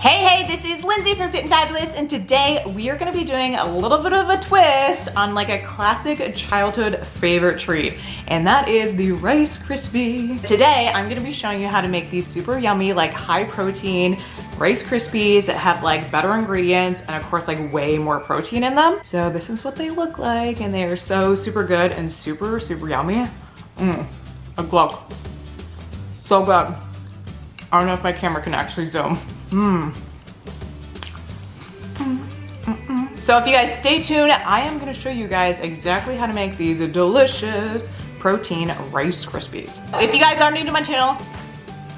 Hey, this is Lindsay from Fit and Fabulous, and today we are gonna be doing a little bit of a twist on like a classic childhood favorite treat, and that is the Rice Krispie. Today, I'm gonna be showing you how to make these super yummy, like high protein Rice Krispies that have like better ingredients and of course like way more protein in them. So this is what they look like, and they are so super good and super yummy. A glug. So good. I don't know if my camera can actually zoom. So if you guys stay tuned, I am gonna show you guys exactly how to make these delicious protein Rice Krispies. If you guys are new to my channel,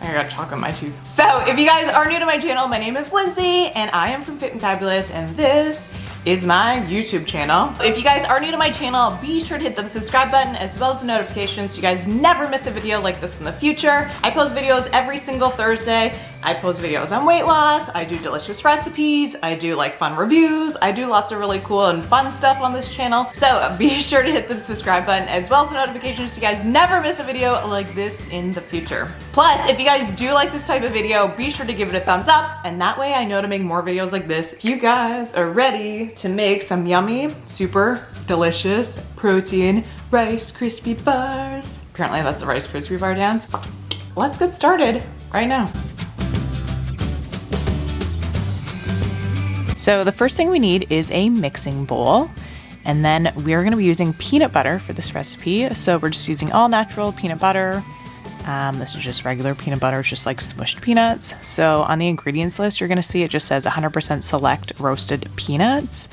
I got chalk on my tooth. So if you guys are new to my channel, my name is Lindsay and I am from Fit and Fabulous, and this is my YouTube channel. If you guys are new to my channel, be sure to hit the subscribe button as well as the notifications so you guys never miss a video like this in the future. I post videos every single Thursday. I post videos on weight loss, I do delicious recipes, I do like fun reviews, I do lots of really cool and fun stuff on this channel. So be sure to hit the subscribe button as well as the notifications so you guys never miss a video like this in the future. Plus, if you guys do like this type of video, be sure to give it a thumbs up, and that way I know to make more videos like this. If you guys are ready to make some yummy, super delicious protein Rice Krispie bars. Apparently that's a Rice Krispie bar dance. Let's get started right now. So the first thing we need is a mixing bowl, and then we are going to be using peanut butter for this recipe. So we're just using all natural peanut butter. This is just regular peanut butter, just like smushed peanuts. So on the ingredients list, you're going to see it just says 100% select roasted peanuts.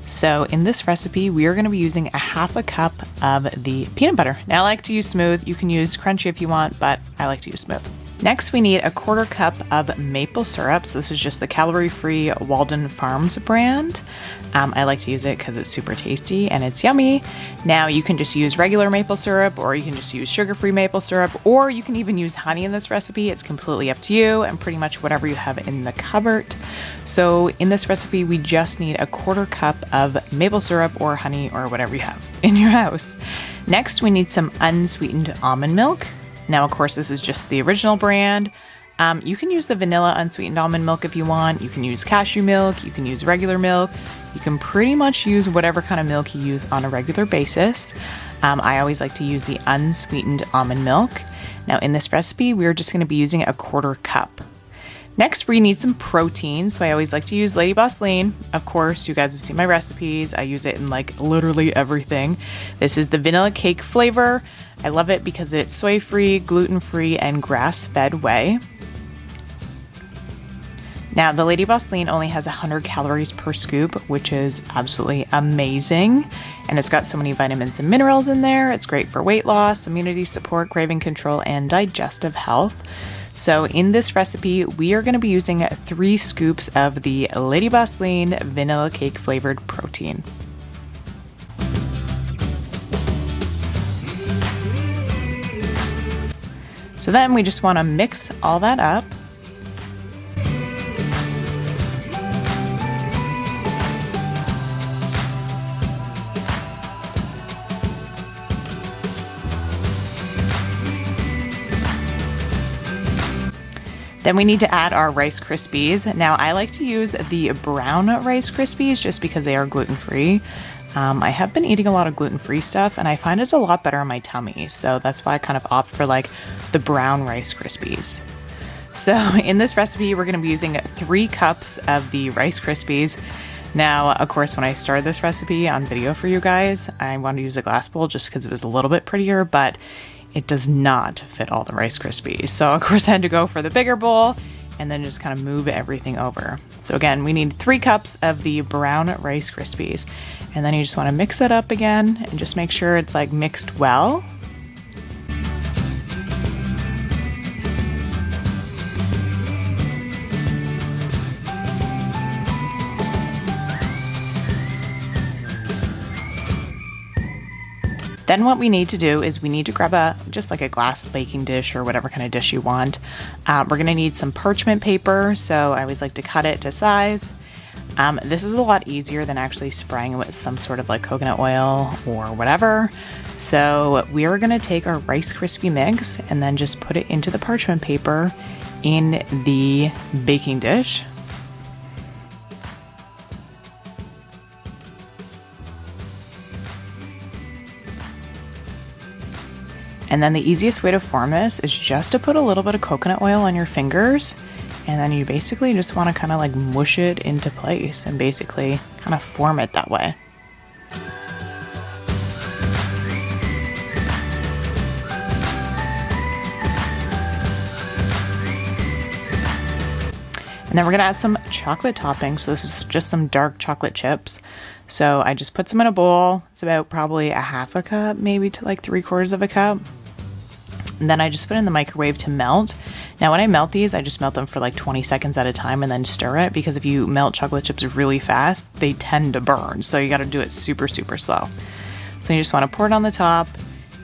So in this recipe, we are going to be using a half a cup of the peanut butter. Now I like to use smooth. You can use crunchy if you want, but I like to use smooth. Next, we need a quarter cup of maple syrup. So this is just the calorie-free Walden Farms brand. I like to use it because it's super tasty and it's yummy. Now you can just use regular maple syrup, or you can just use sugar-free maple syrup, or you can even use honey in this recipe. It's completely up to you and pretty much whatever you have in the cupboard. So in this recipe, we just need a quarter cup of maple syrup or honey or whatever you have in your house. Next, we need some unsweetened almond milk. Now, of course, this is just the original brand. You can use the vanilla unsweetened almond milk if you want. You can use cashew milk. You can use regular milk. You can pretty much use whatever kind of milk you use on a regular basis. I always like to use the unsweetened almond milk. Now, in this recipe, we're just going to be using a quarter cup. Next, we need some protein. So I always like to use LadyBoss Lean. Of course, you guys have seen my recipes. I use it in like literally everything. This is the vanilla cake flavor. I love it because it's soy-free, gluten-free, and grass-fed whey. Now, the LadyBoss Lean only has 100 calories per scoop, which is absolutely amazing. And it's got so many vitamins and minerals in there. It's great for weight loss, immunity support, craving control, and digestive health. So in this recipe, we are going to be using 3 scoops of the LadyBoss Lean vanilla cake flavored protein. So then we just want to mix all that up. Then we need to add our Rice Krispies. Now I like to use the brown Rice Krispies just because they are gluten-free. I have been eating a lot of gluten-free stuff and I find it's a lot better on my tummy. So that's why I kind of opt for like the brown Rice Krispies. So in this recipe, we're going to be using 3 cups of the Rice Krispies. Now, of course, when I started this recipe on video for you guys, I wanted to use a glass bowl just because it was a little bit prettier, but it does not fit all the Rice Krispies. So of course I had to go for the bigger bowl and then just kind of move everything over. So again, we need 3 cups of the brown Rice Krispies. And then you just want to mix it up again and just make sure it's like mixed well. Then what we need to do is we need to grab just like a glass baking dish or whatever kind of dish you want. We're going to need some parchment paper, so I always like to cut it to size. This is a lot easier than actually spraying it with some sort of like coconut oil or whatever. So we are going to take our Rice Krispie mix and then just put it into the parchment paper in the baking dish. And then the easiest way to form this is just to put a little bit of coconut oil on your fingers, and then you basically just want to kind of like mush it into place and basically kind of form it that way. And then we're gonna add some chocolate toppings. So this is just some dark chocolate chips. So I just put some in a bowl. It's about probably a half a cup, maybe to like 3/4 of a cup. And then I just put it in the microwave to melt. Now when I melt these, I just melt them for like 20 seconds at a time and then stir it, because if you melt chocolate chips really fast, they tend to burn. So you gotta do it super, super slow. So you just wanna pour it on the top,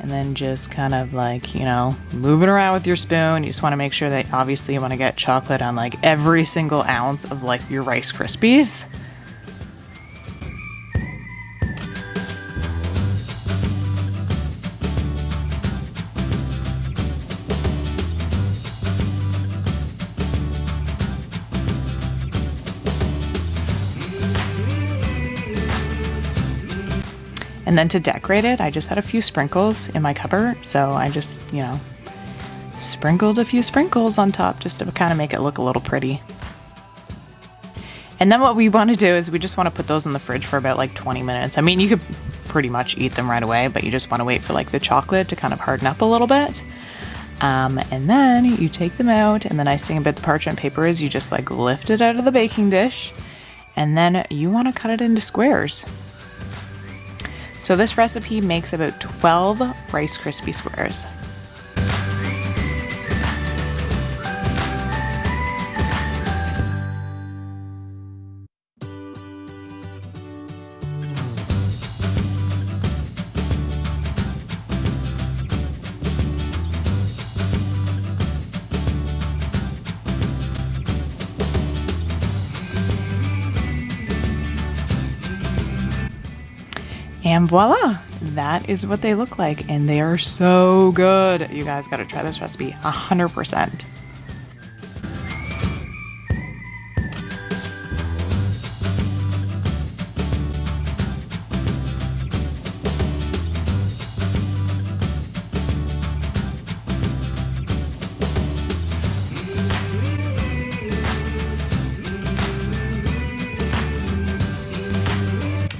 and then just kind of like, you know, move it around with your spoon. You just want to make sure that obviously you want to get chocolate on like every single ounce of like your Rice Krispies. And then to decorate it, I just had a few sprinkles in my cupboard. So I just, you know, sprinkled a few sprinkles on top just to kind of make it look a little pretty. And then what we want to do is we just want to put those in the fridge for about like 20 minutes. I mean, you could pretty much eat them right away, but you just want to wait for like the chocolate to kind of harden up a little bit. And then you take them out, and the nice thing about the parchment paper is you just like lift it out of the baking dish, and then you want to cut it into squares. So this recipe makes about 12 Rice Krispie squares. And voila, that is what they look like, and they are so good. You guys gotta try this recipe 100%.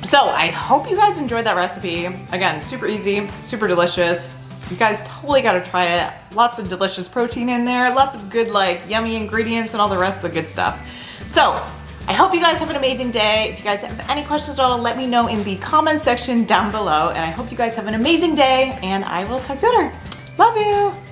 So I hope you guys enjoyed that recipe. Again, super easy, super delicious. You guys totally gotta try it. Lots of delicious protein in there, lots of good like yummy ingredients and all the rest of the good stuff. So I hope you guys have an amazing day. If you guys have any questions at all, let me know in the comments section down below. And I hope you guys have an amazing day, and I will talk later. Love you.